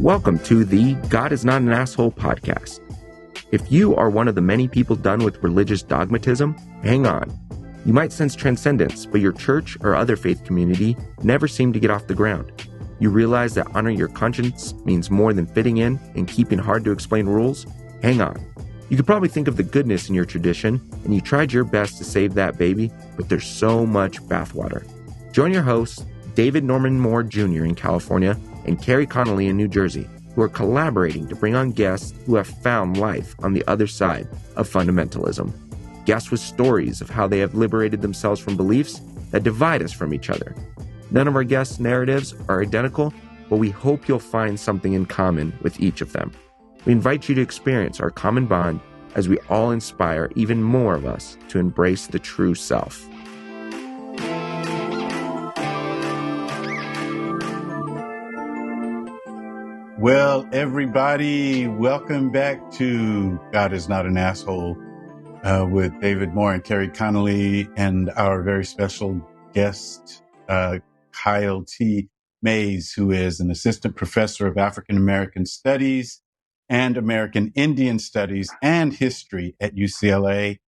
Welcome to the God is Not an Asshole podcast. If you are one of the many people done with religious dogmatism, hang on. You might sense transcendence, but your church or other faith community never seem to get off the ground. You realize that honoring your conscience means more than fitting in and keeping hard-to-explain rules? Hang on. You could probably think of the goodness in your tradition, and you tried your best to save that baby, but there's so much bathwater. Join your hosts, David Norman Moore Jr. in California and Carrie Connolly in New Jersey, who are collaborating to bring on guests who have found life on the other side of fundamentalism. Guests with stories of how they have liberated themselves from beliefs that divide us from each other. None of our guests' narratives are identical, but we hope you'll find something in common with each of them. We invite you to experience our common bond as we all inspire even more of us to embrace the true self. Well, everybody, welcome back to God is Not an Asshole with David Moore and Carrie Connolly and our very special guest, Kyle T. Mays, who is an assistant professor of African American Studies and American Indian Studies and History at UCLA.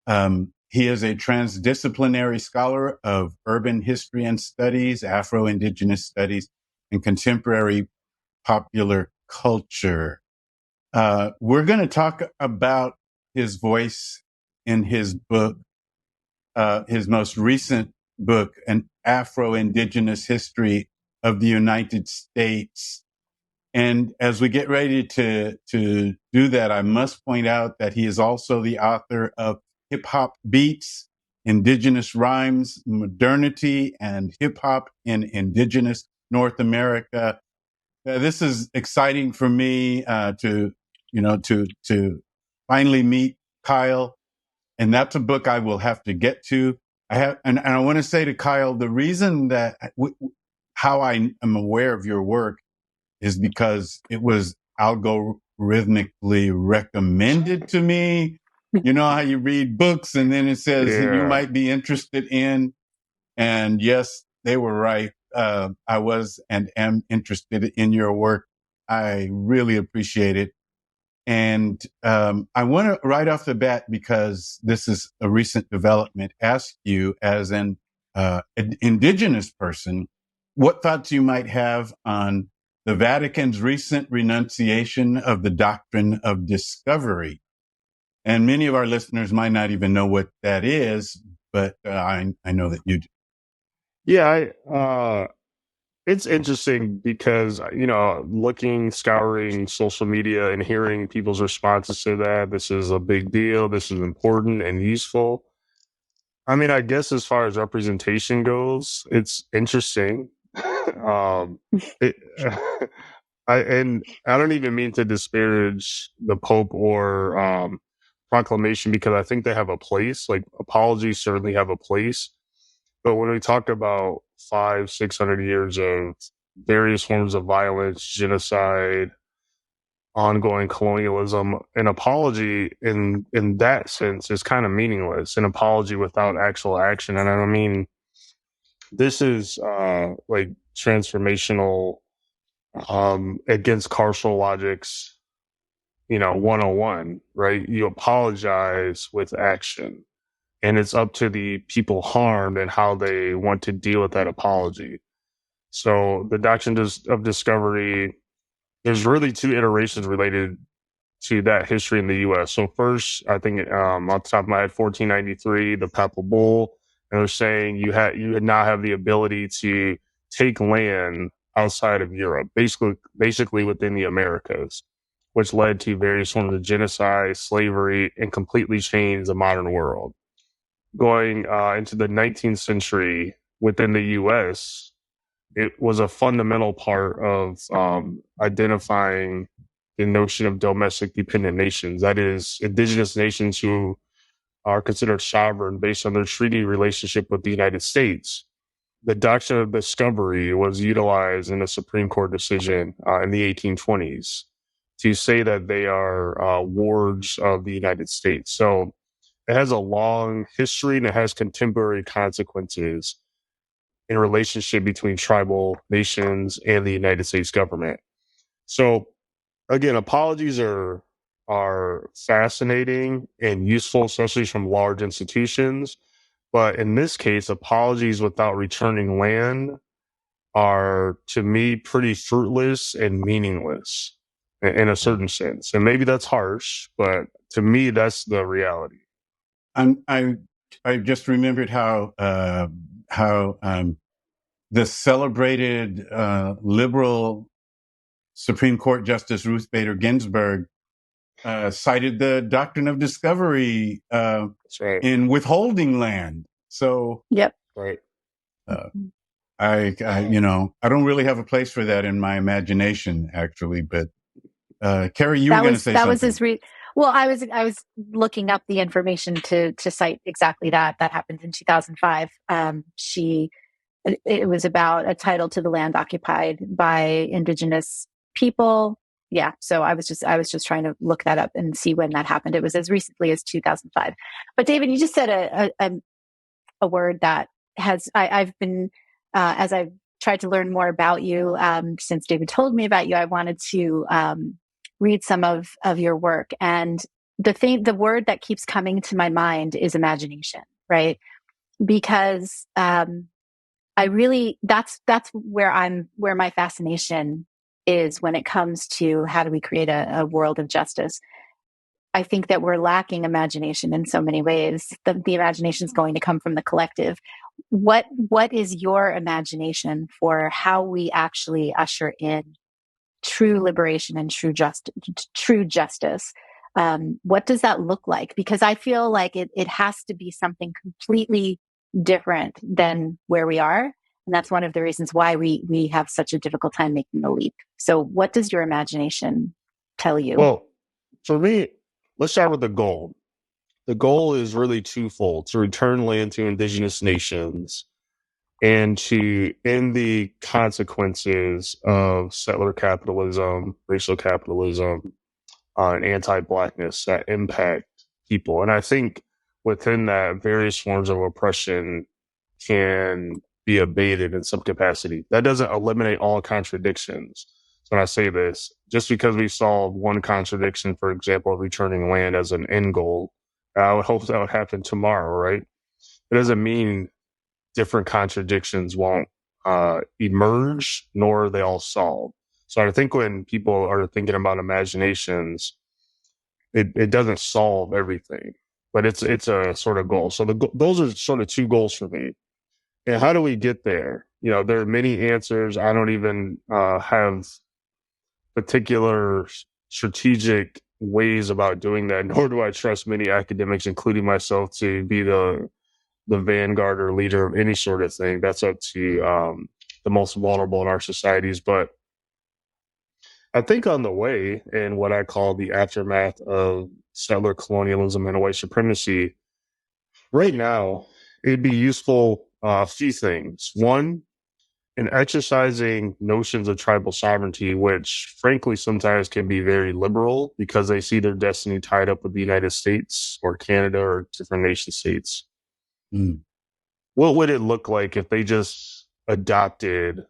He is a transdisciplinary scholar of urban history and studies, Afro-Indigenous studies, and contemporary popular culture. We're going to talk about his voice in his book, his most recent book, An Afro-Indigenous History of the United States. And as we get ready to do that, I must point out that he is also the author of Hip Hop Beats, Indigenous Rhymes, Modernity, and Hip Hop in Indigenous North America. This is exciting for me to finally meet Kyle, and that's a book I will have to get to. And I want to say to Kyle, the reason that how I am aware of your work is because it was algorithmically recommended to me. You know how you read books and then it says you might be interested in, and yes, they were right. I was and am interested in your work. I really appreciate it. And I want to, right off the bat, because this is a recent development, ask you as an indigenous person, what thoughts you might have on the Vatican's recent renunciation of the doctrine of discovery. And many of our listeners might not even know what that is, but I know that you do. Yeah, it's interesting because, scouring social media and hearing people's responses to that, this is a big deal, this is important and useful. I mean, I guess as far as representation goes, it's interesting. I don't even mean to disparage the Pope or proclamation, because I think they have a place. Like, apologies certainly have a place. But when we talk about 500-600 years of various forms of violence, genocide, ongoing colonialism, an apology in that sense is kind of meaningless. An apology without actual action. And I don't mean, this is like transformational against carceral logics, 101, right? You apologize with action. And it's up to the people harmed and how they want to deal with that apology. So the doctrine of discovery, there's really two iterations related to that history in the U.S. So first, I think off the top of my head, 1493, the Papal Bull, and they're saying you now have the ability to take land outside of Europe, basically within the Americas, which led to various forms of genocide, slavery, and completely changed the modern world. Going into the 19th century within the U.S., it was a fundamental part of identifying the notion of domestic dependent nations. That is, indigenous nations who are considered sovereign based on their treaty relationship with the United States. The doctrine of discovery was utilized in a Supreme Court decision in the 1820s to say that they are wards of the United States. So it has a long history and it has contemporary consequences in relationship between tribal nations and the United States government. So again, apologies are fascinating and useful, especially from large institutions. But in this case, apologies without returning land are, to me, pretty fruitless and meaningless in a certain sense. And maybe that's harsh, but to me, that's the reality. I just remembered how the celebrated liberal Supreme Court Justice Ruth Bader Ginsburg cited the doctrine of discovery That's right. in withholding land. So, Yep. Right. I don't really have a place for that in my imagination, actually. But Carrie, you were going to say something. Well, I was looking up the information to cite exactly that. That happened in 2005. It was about a title to the land occupied by indigenous people. Yeah. So I was just trying to look that up and see when that happened. It was as recently as 2005. But David, you just said a word that I've been, as I've tried to learn more about you, since David told me about you, I wanted to, read some of your work. And the word that keeps coming to my mind is imagination, right? Because, that's where my fascination is when it comes to how do we create a world of justice. I think that we're lacking imagination in so many ways. The imagination is going to come from the collective. What is your imagination for how we actually usher in true liberation and true justice? What does that look like? Because I feel like it has to be something completely different than where we are. And that's one of the reasons why we have such a difficult time making the leap. So what does your imagination tell you? Well, for me, let's start with the goal. The goal is really twofold: to return land to indigenous nations and to end the consequences of settler capitalism, racial capitalism, and anti-Blackness that impact people. And I think within that, various forms of oppression can be abated in some capacity. That doesn't eliminate all contradictions. So when I say this, just because we solve one contradiction, for example, of returning land as an end goal, I would hope that would happen tomorrow, right? It doesn't mean different contradictions won't emerge, nor are they all solved. So I think when people are thinking about imaginations, it doesn't solve everything, but it's a sort of goal. So those are sort of two goals for me. And how do we get there? There are many answers. I don't even have particular strategic ways about doing that, nor do I trust many academics, including myself, to be the vanguard or leader of any sort of thing. That's up to the most vulnerable in our societies. But I think on the way, in what I call the aftermath of settler colonialism and white supremacy, right now, it'd be useful a few things. One, in exercising notions of tribal sovereignty, which frankly sometimes can be very liberal because they see their destiny tied up with the United States or Canada or different nation states. Mm. What would it look like if they just adopted,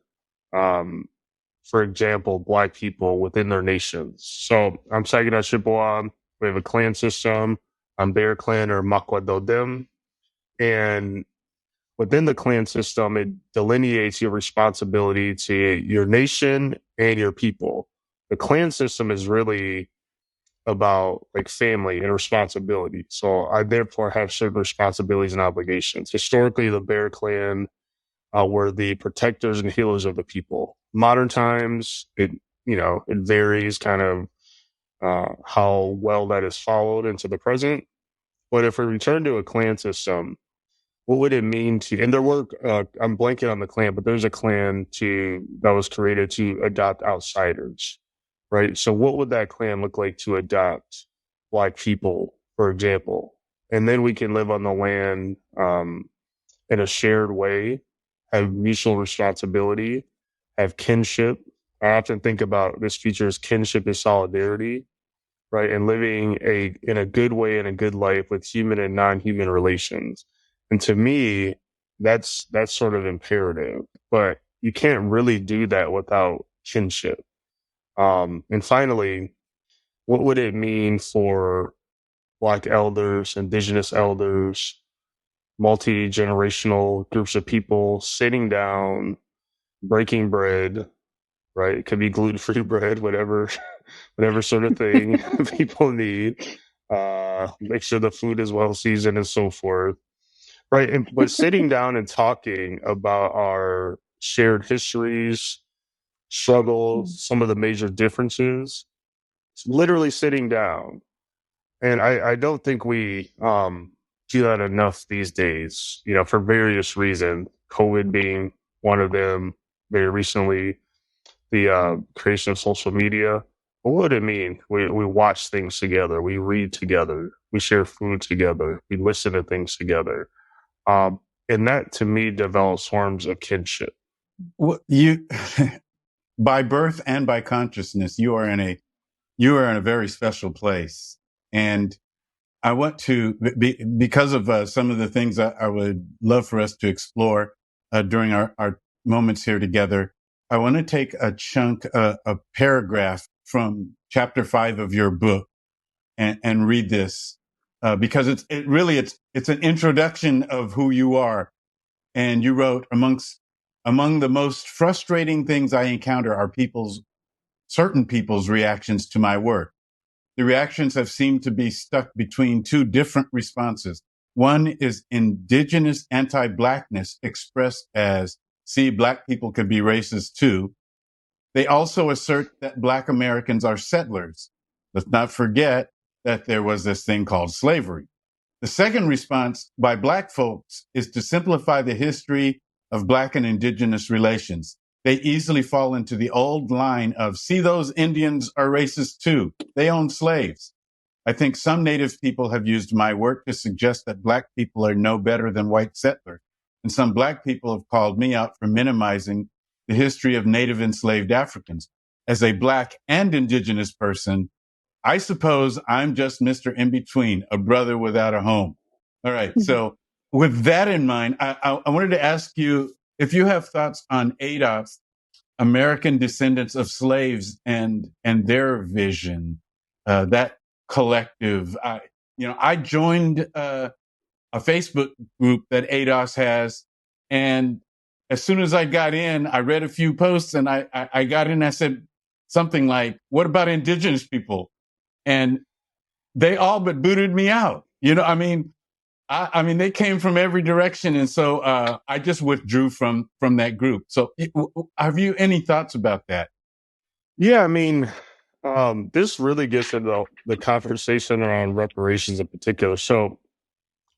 for example, Black people within their nations? So I'm Saginaw Chippewa. We have a clan system. I'm Bear Clan or Makwadodem. And within the clan system, it delineates your responsibility to your nation and your people. The clan system is really about like family and responsibility. So I therefore have certain responsibilities and obligations. Historically, the Bear Clan were the protectors and healers of the people. Modern times, it varies kind of how well that is followed into the present. But if we return to a clan system, what would it mean to, and there were, I'm blanking on the clan, but there's a clan that was created to adopt outsiders, right? So what would that clan look like to adopt Black people, for example? And then we can live on the land in a shared way, have mutual responsibility, have kinship. I often think about this feature as kinship and solidarity, right? And living in a good way and a good life with human and non-human relations. And to me, that's sort of imperative, but you can't really do that without kinship. And finally, what would it mean for Black elders, Indigenous elders, multi-generational groups of people sitting down, breaking bread, right? It could be gluten-free bread, whatever sort of thing people need. Make sure the food is well seasoned and so forth. Right. But sitting down and talking about our shared histories, struggles, some of the major differences, literally sitting down. And I don't think we do that enough these days, for various reasons, COVID being one of them, very recently, the creation of social media. What would it mean? We watch things together, we read together, we share food together, we listen to things together. And that to me develops forms of kinship. Well, by birth and by consciousness, you are in a very special place. And I want to, because of some of the things I would love for us to explore during our moments here together, I want to take a chunk, a paragraph from chapter 5 of your book and read this because it's an introduction of who you are. And you wrote, among the most frustrating things I encounter are certain people's reactions to my work. The reactions have seemed to be stuck between two different responses. One is indigenous anti-Blackness expressed as, see, Black people can be racist too. They also assert that Black Americans are settlers. Let's not forget that there was this thing called slavery. The second response by Black folks is to simplify the history of Black and Indigenous relations. They easily fall into the old line of, see, those Indians are racist too. They own slaves. I think some Native people have used my work to suggest that Black people are no better than white settlers. And some Black people have called me out for minimizing the history of Native enslaved Africans. As a Black and Indigenous person, I suppose I'm just Mr. In Between, a brother without a home. All right. Mm-hmm. So with that in mind, I wanted to ask you if you have thoughts on ADOS, American Descendants of Slaves, and their vision, that collective. I joined a Facebook group that ADOS has, and as soon as I got in, I read a few posts, and I got in. I said something like, "What about Indigenous people?" And they all but booted me out. I mean, they came from every direction. And so I just withdrew from that group. So have you any thoughts about that? Yeah, I mean, this really gets into the conversation around reparations in particular. So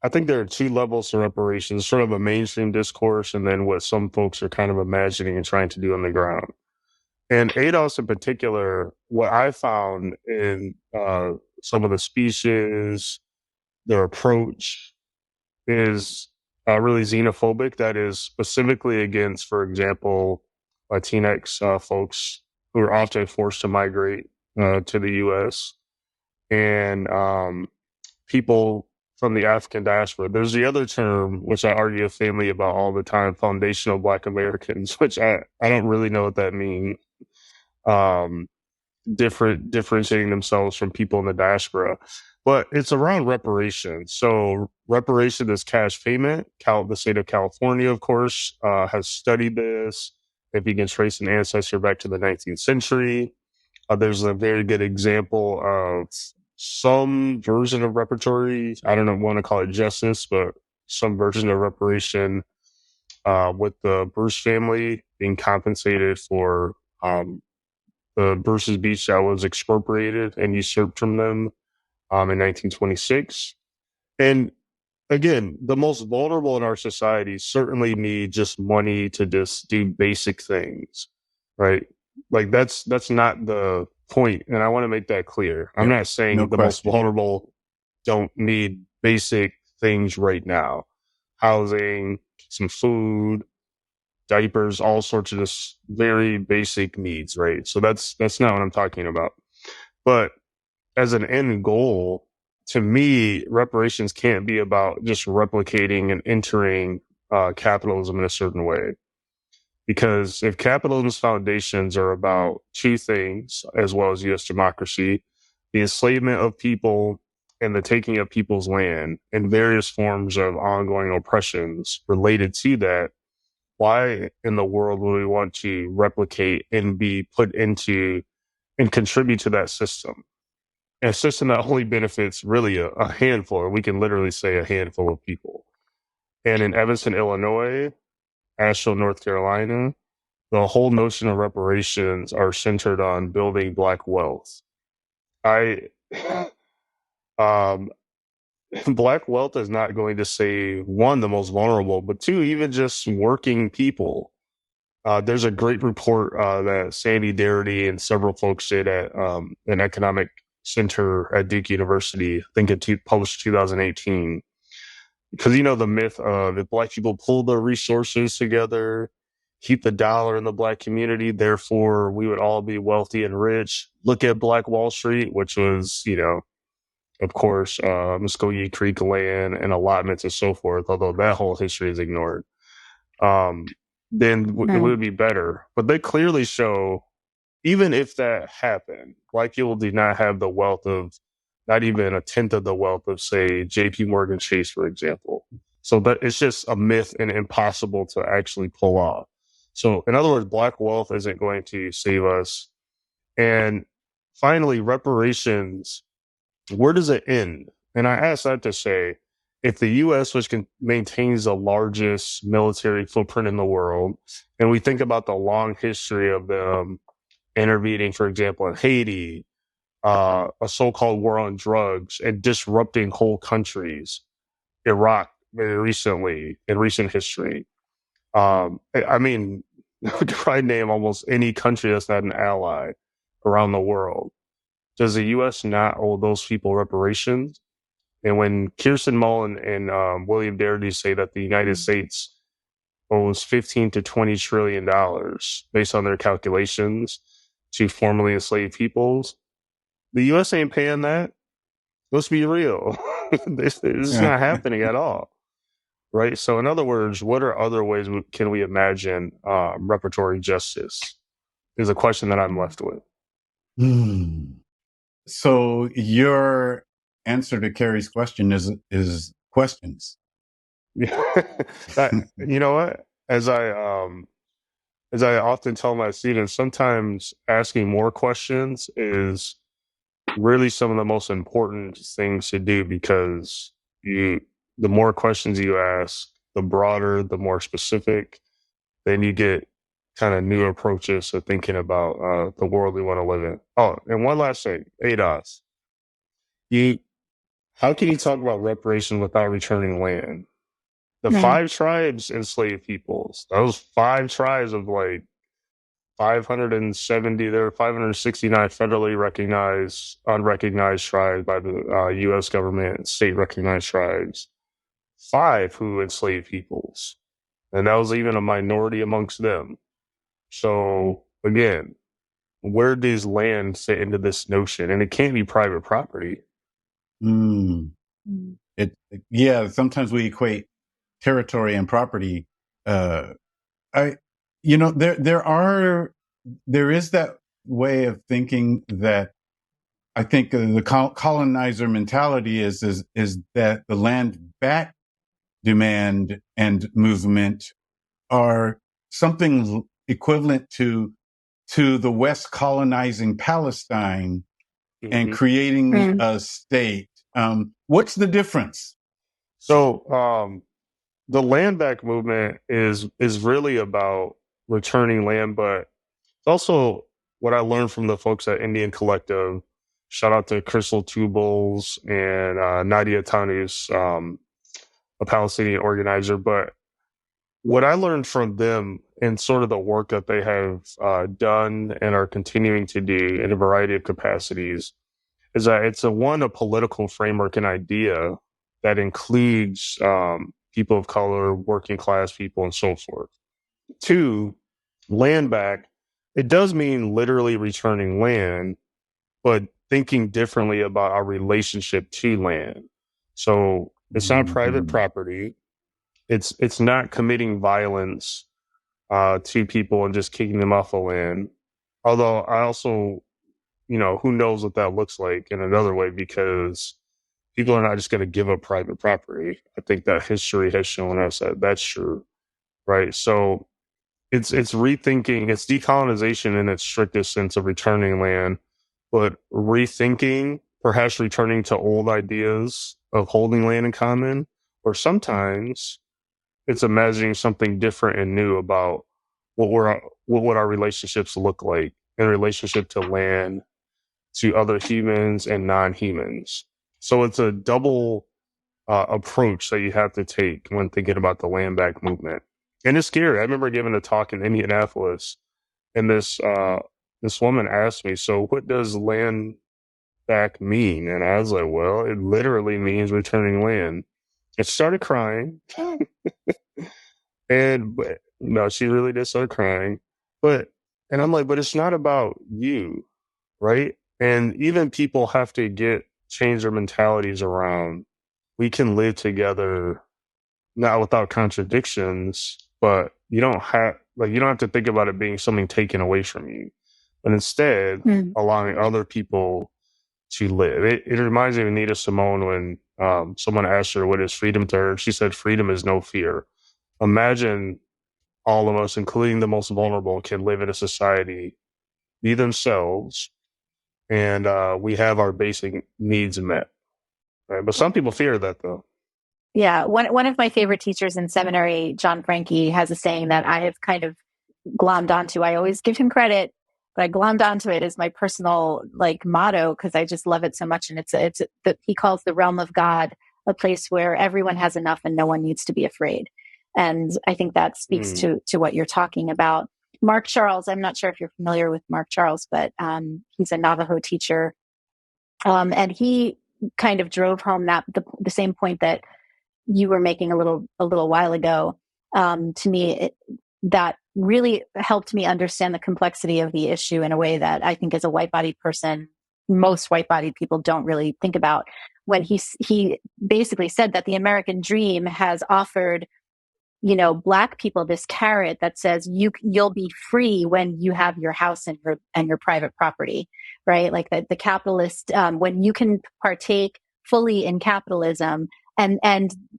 I think there are two levels to reparations, sort of a mainstream discourse and then what some folks are kind of imagining and trying to do on the ground. And ADOS in particular, what I found in some of the speeches, their approach is really xenophobic. That is specifically against, for example, Latinx folks who are often forced to migrate to the U.S. and people from the African diaspora. There's the other term, which I argue family about all the time, foundational Black Americans, which I don't really know what that means. Differentiating themselves from people in the diaspora, but it's around reparations. So reparation is cash payment. The state of California, of course, has studied this. If you can trace an ancestor back to the 19th century, there's a very good example of some version of reparatory. I don't want to call it justice, but some version of reparation with the Bruce family being compensated for the Bruce's Beach that was expropriated and usurped from them in 1926. And again, the most vulnerable in our society certainly need just money to just do basic things, right? Like that's not the point. And I want to make that clear. I'm not saying the most vulnerable don't need basic things right now. Housing, some food, diapers, all sorts of just very basic needs, right? So that's not what I'm talking about. But as an end goal, to me, reparations can't be about just replicating and entering capitalism in a certain way. Because if capitalism's foundations are about two things, as well as U.S. democracy, the enslavement of people and the taking of people's land and various forms of ongoing oppressions related to that, why in the world would we want to replicate and be put into and contribute to that system? And a system that only benefits really a handful, or we can literally say a handful of people. And in Evanston, Illinois, Asheville, North Carolina, the whole notion of reparations are centered on building Black wealth. Black wealth is not going to save, one, the most vulnerable, but two, even just working people. There's a great report that Sandy Darity and several folks did at an economic center at Duke University. I think it published 2018. Because, the myth of if Black people pull their resources together, keep the dollar in the Black community, therefore we would all be wealthy and rich. Look at Black Wall Street, which was, of course, Muskogee Creek land and allotments and so forth, although that whole history is ignored. Then it would be better. But they clearly show, even if that happened, Black people do not have the wealth of, not even a tenth of the wealth of, say, JP Morgan Chase, for example. So that it's just a myth and impossible to actually pull off. So in other words, Black wealth isn't going to save us. And finally, reparations, where does it end? And I ask that to say, if the U.S., which maintains the largest military footprint in the world, and we think about the long history of them intervening, for example, in Haiti, a so-called war on drugs and disrupting whole countries, Iraq very recently, in recent history. I could try name almost any country that's not an ally around the world. Does the U.S. not owe those people reparations? And when Kirsten Mullen and William Darity say that the United States owes $15 to $20 trillion based on their calculations to formerly enslaved peoples, the U.S. ain't paying that. Let's be real. This is not happening at all. Right? So in other words, what are other ways can we imagine reparatory justice is a question that I'm left with. So your answer to Carrie's question is questions. You know what? As I often tell my students, sometimes asking more questions is really some of the most important things to do, because the more questions you ask, the broader, the more specific, then you get kind of new approaches to thinking about the world we want to live in. Oh, and one last thing, ADOS. How can you talk about reparation without returning land? The 5 tribes enslaved peoples, those 5 tribes of 570, there are 569 federally recognized, unrecognized tribes by the U.S. government, state recognized tribes, 5 who enslaved peoples. And that was even a minority amongst them. So again, where does land fit into this notion? And it can't be private property. Sometimes we equate territory and property. There is that way of thinking that I think the colonizer mentality is that the land back demand and movement are something equivalent to the West colonizing Palestine and creating a state. What's the difference? So the land back movement is really about returning land, but it's also what I learned from the folks at Indian Collective. Shout out to Crystal Tubles and Nadia Tanus, a Palestinian organizer. But what I learned from them and sort of the work that they have done and are continuing to do in a variety of capacities is that it's a political framework and idea that includes people of color, working class people, and so forth. 2, land back, it does mean literally returning land, but thinking differently about our relationship to land. So it's not private property. It's not committing violence to people and just kicking them off the land. Although I also, who knows what that looks like in another way, because people are not just going to give up private property. I think that history has shown us that that's true, right? So it's rethinking, it's decolonization in its strictest sense of returning land, but rethinking, perhaps returning to old ideas of holding land in common, or sometimes it's imagining something different and new about what would our relationships look like in relationship to land, to other humans and non-humans. So it's a double approach that you have to take when thinking about the land back movement. And it's scary. I remember giving a talk in Indianapolis, and this woman asked me, "So what does land back mean?" And I was like, "Well, it literally means returning land." And she started crying. But no, she really did start crying. And I'm like, but it's not about you, right? And even people have to change their mentalities around, we can live together, not without contradictions, but you don't have to think about it being something taken away from you, but instead allowing other people to live. It reminds me of Nina Simone when someone asked her what is freedom to her. She said, freedom is no fear. Imagine all of us, including the most vulnerable, can live in a society, be themselves, and we have our basic needs met. Right? But some people fear that, though. Yeah. One of my favorite teachers in seminary, John Franke, has a saying that I have kind of glommed onto. I always give him credit, but I glommed onto it as my personal motto, because I just love it so much. And he calls the realm of God a place where everyone has enough and no one needs to be afraid. And I think that speaks to what you're talking about. Mark Charles, I'm not sure if you're familiar with Mark Charles, but he's a Navajo teacher. And he kind of drove home the same point that you were making a little while ago. To me, that really helped me understand the complexity of the issue in a way that I think as a white-bodied person, most white-bodied people don't really think about. When he basically said that the American dream has offered, Black people this carrot that says you'll be free when you have your house and your private property, right? Like the capitalist, when you can partake fully in capitalism, and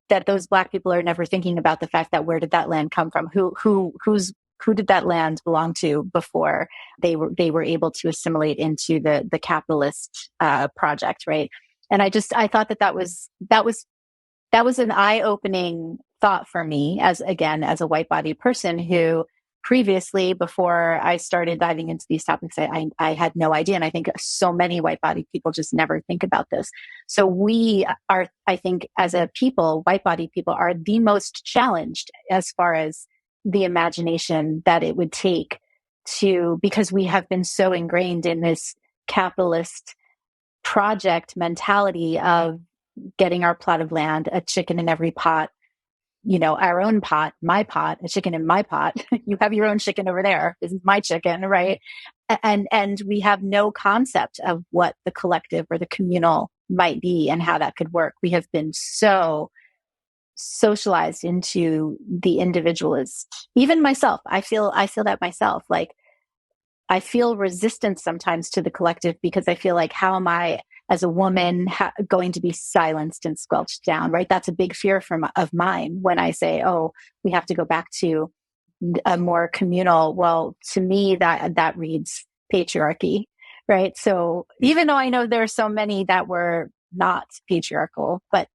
that those Black people are never thinking about the fact that where did that land come from? Who did that land belong to before they were able to assimilate into the capitalist project, right? And I thought that was an eye-opening thought for me as a white-bodied person who previously, before I started diving into these topics, I had no idea. And I think so many white-bodied people just never think about this. So we are, I think, as a people, white-bodied people are the most challenged as far as the imagination that it would take because we have been so ingrained in this capitalist mentality of getting our plot of land, a chicken in every pot, our own pot, my pot, a chicken in my pot. You have your own chicken over there. This is my chicken, right? And we have no concept of what the collective or the communal might be and how that could work. We have been so socialized into the individualist. Even myself, I feel that myself. Like, I feel resistance sometimes to the collective because I feel like, how am I as a woman going to be silenced and squelched down, right? That's a big fear of mine when I say, oh, we have to go back to a more communal. Well, to me, that reads patriarchy, right? So even though I know there are so many that were not patriarchal, but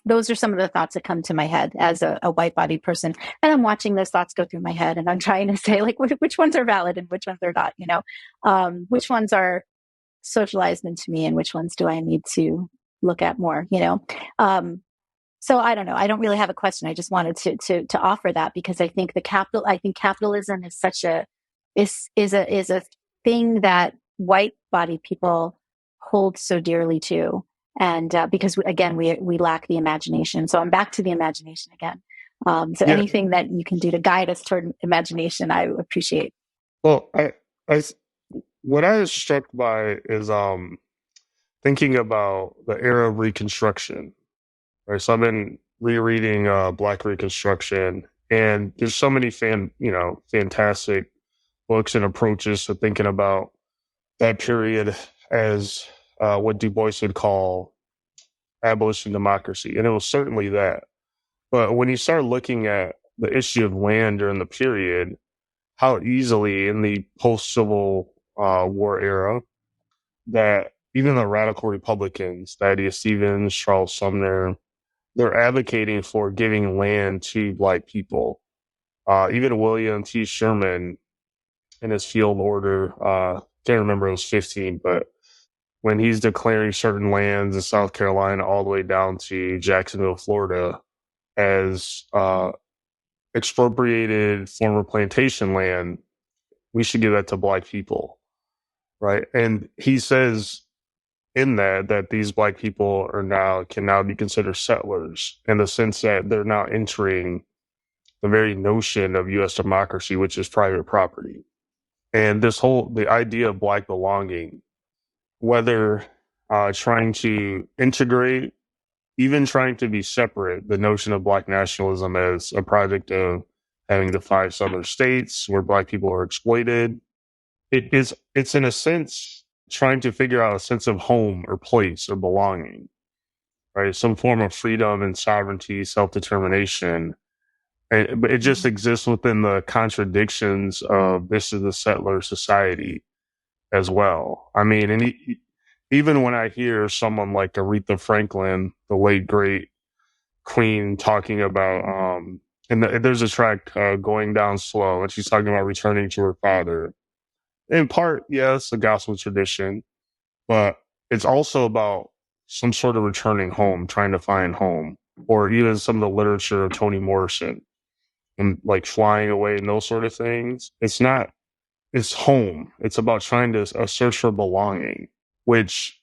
those are some of the thoughts that come to my head as a white-bodied person. And I'm watching those thoughts go through my head and I'm trying to say, like, which ones are valid and which ones are not, which ones are socialized into me and which ones do I need to look at more, so I don't know. I don't really have a question. I just wanted to offer that because I think capitalism is such is a thing that white-bodied people hold so dearly to. And because again, we lack the imagination. So I'm back to the imagination again. Anything that you can do to guide us toward imagination, I appreciate. Well, what I was struck by is thinking about the era of Reconstruction. Right, so I've been rereading Black Reconstruction, And there's so many fantastic books and approaches to thinking about that period as what Du Bois would call abolition democracy. And it was certainly that. But when you start looking at the issue of land during the period, how easily in the post-Civil War era that even the radical Republicans, Thaddeus Stevens, Charles Sumner, they're advocating for giving land to Black people. Even William T. Sherman in his field order, can't remember, it was 15, but when he's declaring certain lands in South Carolina all the way down to Jacksonville, Florida, as expropriated former plantation land, we should give that to Black people, right? And he says in that these Black people can now be considered settlers in the sense that they're now entering the very notion of U.S. democracy, which is private property. And the idea of Black belonging, whether trying to integrate, even trying to be separate, the notion of Black nationalism as a project of having the 5 southern states where Black people are exploited, it's in a sense trying to figure out a sense of home or place or belonging, right? Some form of freedom and sovereignty, self-determination. But it just exists within the contradictions of this is a settler society as well. I mean, and even when I hear someone like Aretha Franklin, the late great queen, talking about, there's a track, Going Down Slow, and she's talking about returning to her father. In part, yes, a gospel tradition, but it's also about some sort of returning home, trying to find home, or even some of the literature of Toni Morrison and like flying away and those sort of things. It's home. It's about trying to search for belonging, which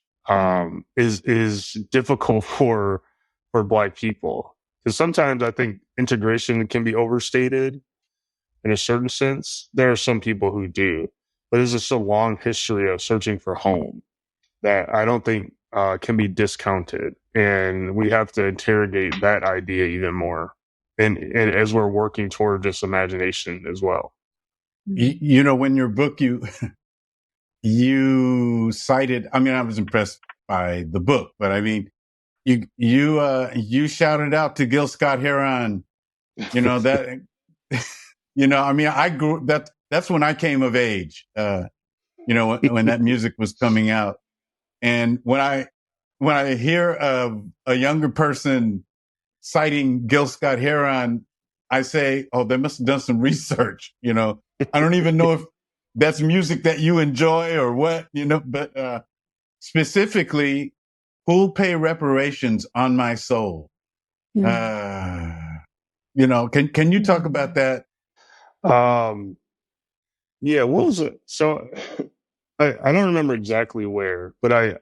is difficult for Black people. Because sometimes I think integration can be overstated in a certain sense. There are some people who do, but there's just a long history of searching for home that I don't think can be discounted. And we have to interrogate that idea even more. And as we're working toward this imagination as well. You know, when your book, you cited, I mean, I was impressed by the book, but I mean, you shouted out to Gil Scott-Heron, you know, that, you know, I mean, that's when I came of age, you know, when that music was coming out. And when I hear of a younger person citing Gil Scott-Heron, I say, oh, they must have done some research, you know. I don't even know if that's music that you enjoy or what, you know, but specifically, who'll pay reparations on my soul? You know, can you talk about that? Yeah, what was it? So I don't remember exactly where, but I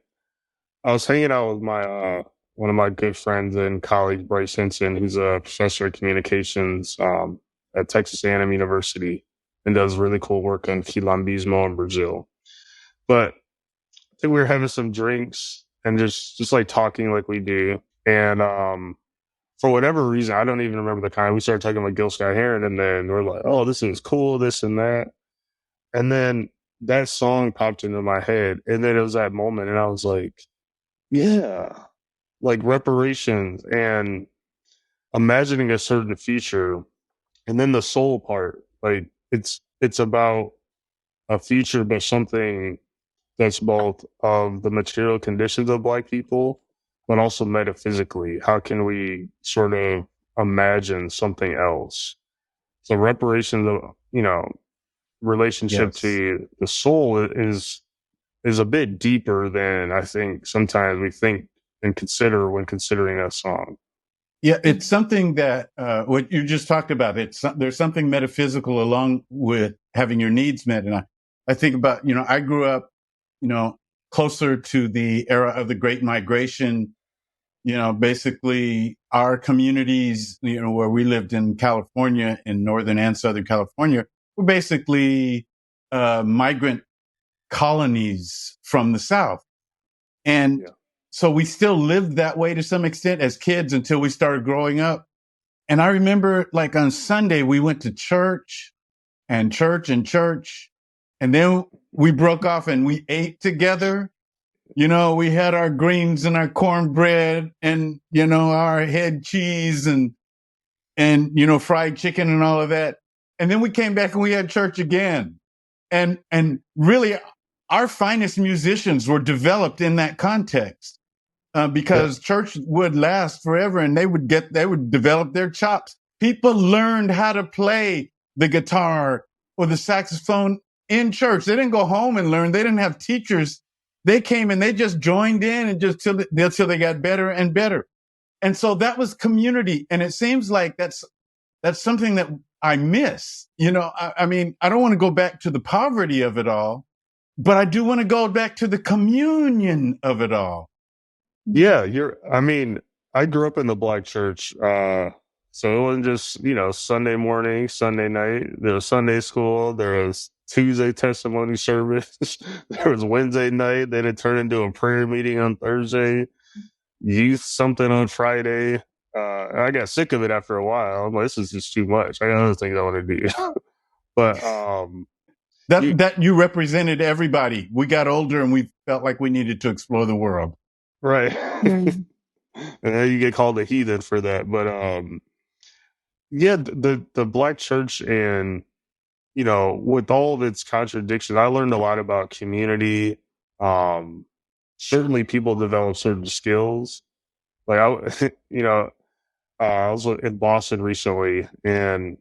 was hanging out with my one of my good friends and colleagues, Bryce Henson, who's a professor of communications at Texas A&M University and does really cool work on quilambismo in Brazil. But I think we were having some drinks and just like talking like we do. And for whatever reason, I don't even remember the kind, we started talking about Gil Scott-Heron, and then we're like, oh, this is cool, this and that. And then that song popped into my head. And then it was that moment, and I was like, yeah, like reparations and imagining a certain future. And then the soul part, like it's about a future, but something that's both of the material conditions of Black people, but also metaphysically. How can we sort of imagine something else? So reparations, you know, relationship to the soul is a bit deeper than I think sometimes we think and consider when considering a song. Yeah, it's something that what you just talked about. There's something metaphysical along with having your needs met, and I think about, you know, I grew up, you know, closer to the era of the Great Migration. You know, basically our communities, you know, where we lived in California, in Northern and Southern California, were basically migrant colonies from the South. And so we still lived that way to some extent as kids until we started growing up. And I remember like on Sunday, we went to church and church and church. And then we broke off and we ate together. You know, we had our greens and our cornbread and, you know, our head cheese and, you know, fried chicken and all of that. And then we came back and we had church again. And really our finest musicians were developed in that context, because church would last forever and they would develop their chops. People learned how to play the guitar or the saxophone in church. They didn't go home and learn. They didn't have teachers. They came and they just joined in and just till they got better and better. And so that was community. And it seems like that's something that I miss. You know, I mean, I don't want to go back to the poverty of it all, but I do want to go back to the communion of it all. Yeah, I grew up in the Black church. So it wasn't just, you know, Sunday morning, Sunday night. There was Sunday school. There was Tuesday testimony service. There was Wednesday night. Then it turned into a prayer meeting on Thursday. Youth something on Friday. I got sick of it after a while. I'm like, this is just too much. I got other things I want to do. But that you represented everybody. We got older and we felt like we needed to explore the world. Right. And then you get called a heathen for that. But yeah, the Black church, and, you know, with all of its contradictions, I learned a lot about community. Certainly people develop certain skills. Like I was in Boston recently, and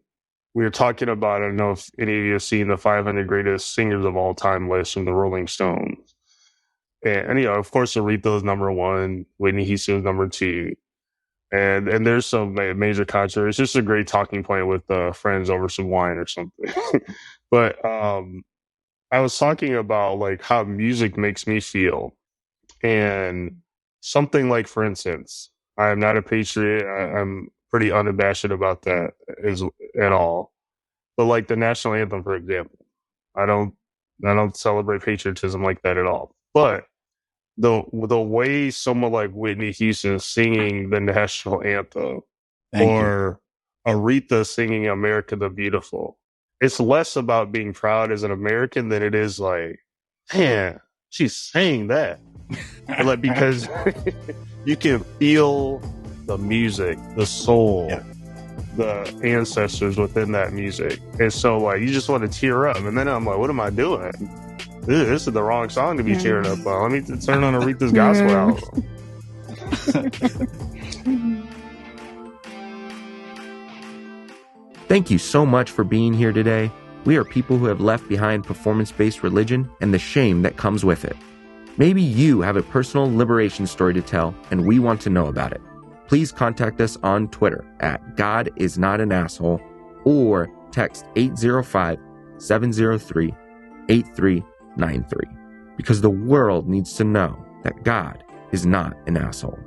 we were talking about, I don't know if any of you have seen the 500 greatest singers of all time list from the Rolling Stones. And you know, of course, Aretha is number one, Whitney Houston is number two. And there's some major controversy. It's just a great talking point with friends over some wine or something. But I was talking about like how music makes me feel. And something like, for instance, I am not a patriot. I'm pretty unabashed about that at all. But like the national anthem, for example, I don't celebrate patriotism like that at all. But the way someone like Whitney Houston is singing the national anthem, or Aretha singing America the Beautiful, it's less about being proud as an American than it is like, man, she's saying that. Like, because you can feel the music, the soul, the ancestors within that music. And so like you just want to tear up. And then I'm like, what am I doing? This is the wrong song to be tearing up on. Let me turn on Aretha's gospel album. Thank you so much for being here today. We are people who have left behind performance-based religion and the shame that comes with it. Maybe you have a personal liberation story to tell, and we want to know about it. Please contact us on Twitter at God is not an asshole, or text 805-703-8393, because the world needs to know that God is not an asshole.